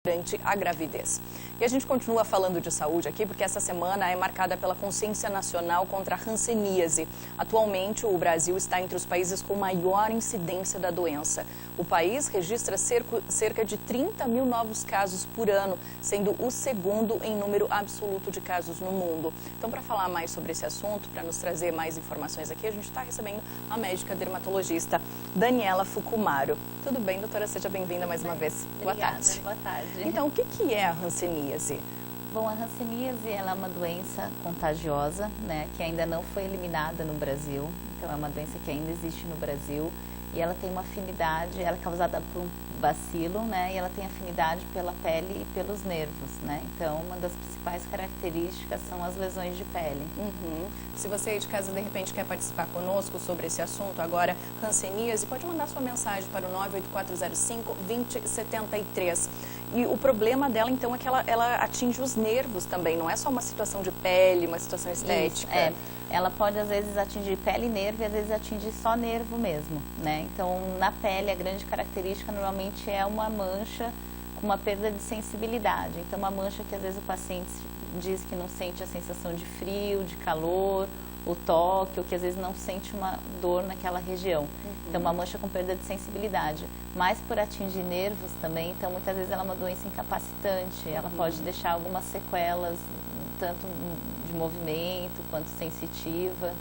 durante a gravidez. E a gente continua falando de saúde aqui porque essa semana é marcada pela consciência nacional contra a hanseníase. Atualmente, o Brasil está entre os países com maior incidência da doença. O país registra cerca de 30 mil novos casos por ano, sendo o segundo em número absoluto de casos no mundo. Então, para falar mais sobre esse assunto, para nos trazer mais informações aqui, a gente está recebendo a médica dermatologista Daniela Fukumaro. Tudo bem, doutora? Seja bem-vinda mais uma vez. Obrigada, Boa tarde. Boa tarde. Então, o que é a hanseníase? Bom, a hanseníase ela é uma doença contagiosa, né, que ainda não foi eliminada no Brasil. Então, é uma doença que ainda existe no Brasil e ela tem uma afinidade, ela é causada por um bacilo, né, e ela tem afinidade pela pele e pelos nervos, né. Então, uma das principais características são as lesões de pele. Se você aí de casa, de repente, quer participar conosco sobre esse assunto, agora, hanseníase, pode mandar sua mensagem para o 98405-2073. E o problema dela, então, é que ela atinge os nervos também, não é só uma situação de pele, uma situação estética. Isso, ela pode, às vezes, atingir pele e nervo e, às vezes, atingir só nervo mesmo, né? Então, na pele, a grande característica, normalmente, é uma mancha com uma perda de sensibilidade. Então, uma mancha que, às vezes, o paciente diz que não sente a sensação de frio, de calor, o toque, ou que, às vezes, não sente uma dor naquela região. Então, uma mancha com perda de sensibilidade. Mas, por atingir nervos também, então, muitas vezes, ela é uma doença incapacitante. Ela pode deixar algumas sequelas, tanto de movimento quanto sensitiva.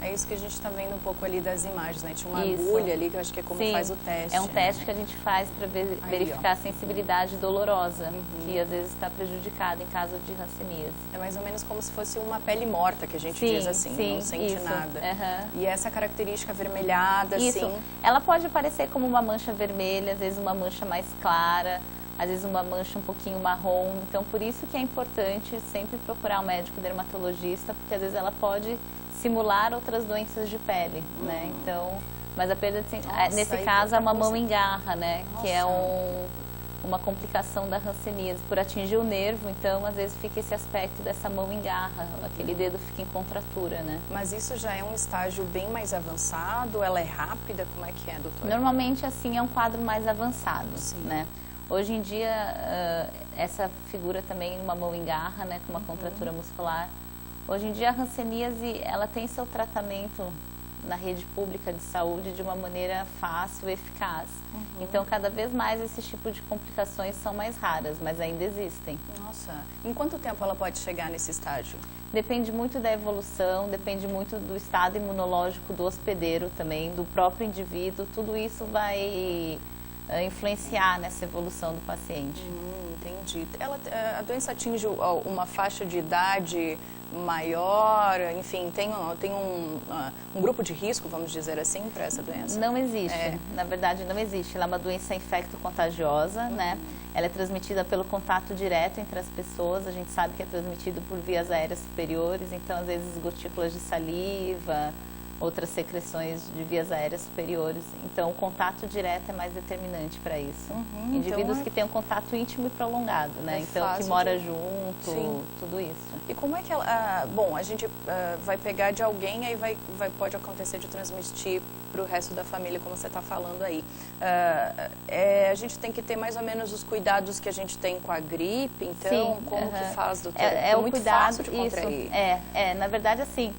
É isso que a gente está vendo um pouco ali das imagens, né? Tinha uma agulha ali, que eu acho que é como faz o teste. É um teste que a gente faz para verificar a sensibilidade dolorosa, que às vezes está prejudicada em caso de hanseníase. É mais ou menos como se fosse uma pele morta, que a gente diz assim, não sente nada. E essa característica avermelhada, isso. assim... Ela pode aparecer como uma mancha vermelha, às vezes uma mancha mais clara, às vezes uma mancha um pouquinho marrom. Então, por isso que é importante sempre procurar um médico dermatologista, porque às vezes ela pode simular outras doenças de pele, né? Então, mas a perda de nesse caso, a mamão engarra, né? Que é uma complicação da hanseníase. Por atingir o nervo, então, às vezes fica esse aspecto dessa mão engarra, aquele dedo fica em contratura, né? Mas isso já é um estágio bem mais avançado? Ela é rápida? Como é que é, doutora? Normalmente, assim, é um quadro mais avançado, né? Hoje em dia, essa figura também, uma mão engarra, né? Com uma contratura muscular. Hoje em dia, a hanseníase, ela tem seu tratamento na rede pública de saúde de uma maneira fácil e eficaz. Então, cada vez mais esse tipo de complicações são mais raras, mas ainda existem. Nossa, em quanto tempo ela pode chegar nesse estágio? Depende muito da evolução, depende muito do estado imunológico do hospedeiro também, do próprio indivíduo, tudo isso vai influenciar nessa evolução do paciente. Entendi. A doença atinge uma faixa de idade maior, enfim, tem um grupo de risco, vamos dizer assim, para essa doença? Não existe, na verdade não existe. Ela é uma doença infecto-contagiosa, né? Ela é transmitida pelo contato direto entre as pessoas, a gente sabe que é transmitido por vias aéreas superiores, então às vezes gotículas de saliva, outras secreções de vias aéreas superiores. Então, o contato direto é mais determinante para isso. Indivíduos que têm um contato íntimo e prolongado, né? Então, que mora junto, tudo isso. E como é que ela... bom, a gente vai pegar de alguém, aí pode acontecer de transmitir para o resto da família, como você está falando aí. A gente tem que ter mais ou menos os cuidados que a gente tem com a gripe, então, como que faz, doutora? É muito cuidado, fácil de contrair. Na verdade, assim...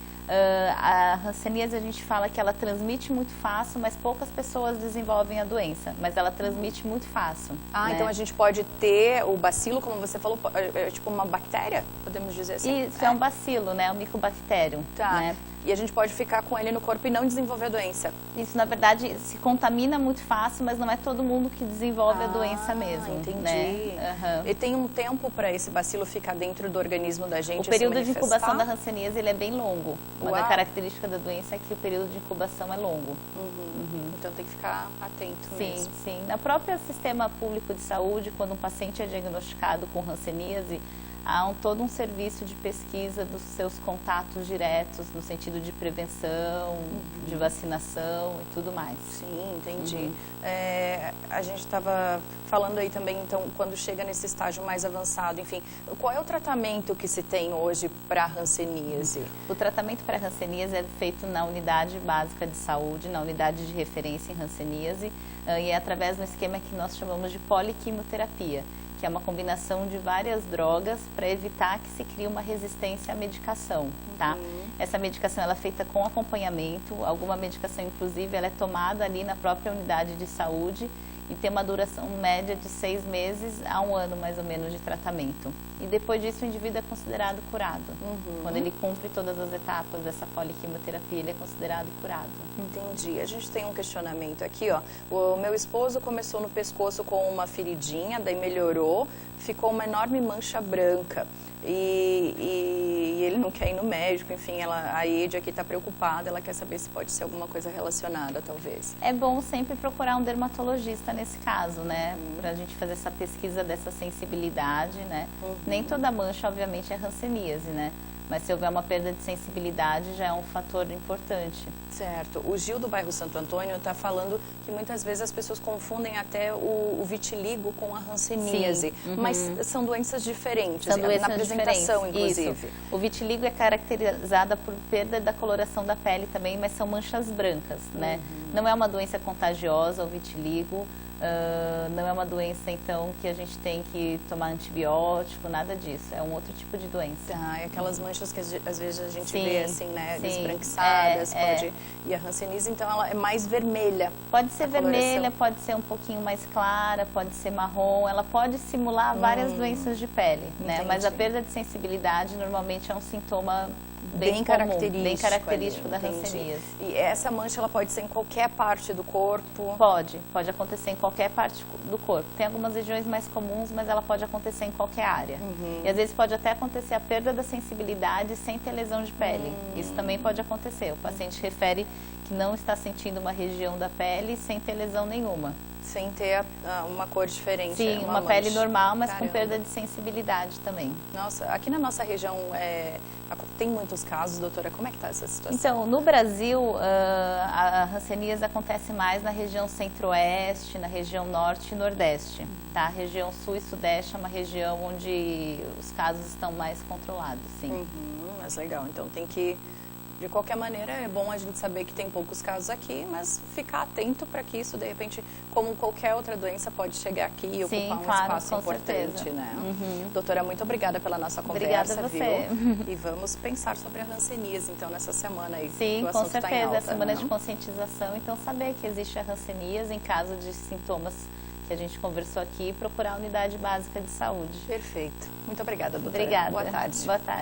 a hanseníase, a gente fala que ela transmite muito fácil, mas poucas pessoas desenvolvem a doença, mas ela transmite muito fácil. Né? Então a gente pode ter o bacilo, como você falou, tipo uma bactéria, podemos dizer assim? Isso, é um bacilo, né? Um micobacterium. Né? E a gente pode ficar com ele no corpo e não desenvolver a doença. Isso, na verdade, se contamina muito fácil, mas não é todo mundo que desenvolve a doença mesmo. Entendi. Né? E tem um tempo para esse bacilo ficar dentro do organismo da gente? O período de incubação da hanseníase ele é bem longo. Uma Uau. das características da doença é que o período de incubação é longo. Então tem que ficar atento mesmo. Sim. No próprio sistema público de saúde, quando um paciente é diagnosticado com hanseníase, há todo um serviço de pesquisa dos seus contatos diretos, no sentido de prevenção, de vacinação e tudo mais. Sim, entendi. A gente estava falando aí também, então, quando chega nesse estágio mais avançado, enfim, qual é o tratamento que se tem hoje para a hanseníase? O tratamento para a hanseníase é feito na unidade básica de saúde, na unidade de referência em hanseníase, e é através de um esquema que nós chamamos de poliquimioterapia. que é uma combinação de várias drogas para evitar que se crie uma resistência à medicação, tá? Essa medicação ela é feita com acompanhamento, alguma medicação inclusive ela é tomada ali na própria unidade de saúde e tem uma duração média de 6 meses a 1 ano mais ou menos de tratamento. E depois disso o indivíduo é considerado curado. Quando ele cumpre todas as etapas dessa poliquimioterapia, ele é considerado curado. Entendi. A gente tem um questionamento aqui, ó. O meu esposo começou no pescoço com uma feridinha, daí melhorou, ficou uma enorme mancha branca. E ele não quer ir no médico, enfim, a Ede aqui está preocupada, ela quer saber se pode ser alguma coisa relacionada, talvez. É bom sempre procurar um dermatologista nesse caso, né? Para a gente fazer essa pesquisa dessa sensibilidade, né? Nem toda mancha, obviamente, é hanseníase, né? Mas se houver uma perda de sensibilidade, já é um fator importante. Certo. O Gil do bairro Santo Antônio está falando que muitas vezes as pessoas confundem até o vitiligo com a hanseníase. Mas são doenças diferentes, são doenças na apresentação, diferentes. inclusive. Isso. O vitiligo é caracterizada por perda da coloração da pele também, mas são manchas brancas, né? Não é uma doença contagiosa, o vitiligo. Não é uma doença, então, que a gente tem que tomar antibiótico, nada disso. É um outro tipo de doença. É aquelas manchas que às vezes a gente vê, assim, né, esbranquiçadas, e a hanseníase, então, ela é mais vermelha. Pode ser vermelha, pode ser um pouquinho mais clara, pode ser marrom, ela pode simular várias doenças de pele, né? Mas a perda de sensibilidade, normalmente, é um sintoma bem característico da hanseníase. E essa mancha, ela pode ser em qualquer parte do corpo? Pode acontecer em qualquer parte do corpo. Tem algumas regiões mais comuns, mas ela pode acontecer em qualquer área. E às vezes pode até acontecer a perda da sensibilidade sem ter lesão de pele. Isso também pode acontecer. O paciente refere que não está sentindo uma região da pele sem ter lesão nenhuma. Sem ter uma cor diferente. Sim, uma pele normal, mas com perda de sensibilidade também. Nossa, aqui na nossa região tem muitos casos, doutora, como é que está essa situação? Então, no Brasil, a hanseníase acontece mais na região centro-oeste, na região norte e nordeste, tá? A região sul e sudeste é uma região onde os casos estão mais controlados, sim. Mas legal, então tem que... De qualquer maneira, é bom a gente saber que tem poucos casos aqui, mas ficar atento para que isso, de repente, como qualquer outra doença, pode chegar aqui e ocupar um espaço importante, certeza. Né? Doutora, muito obrigada pela nossa conversa, obrigada a você. Viu? E vamos pensar sobre a hanseníase, então, nessa semana aí. Sim, com certeza. Tá em alta, é a semana não? de conscientização, então saber que existe a hanseníase em caso de sintomas que a gente conversou aqui, procurar a unidade básica de saúde. Perfeito. Muito obrigada, doutora. Obrigada. Boa tarde. Boa tarde.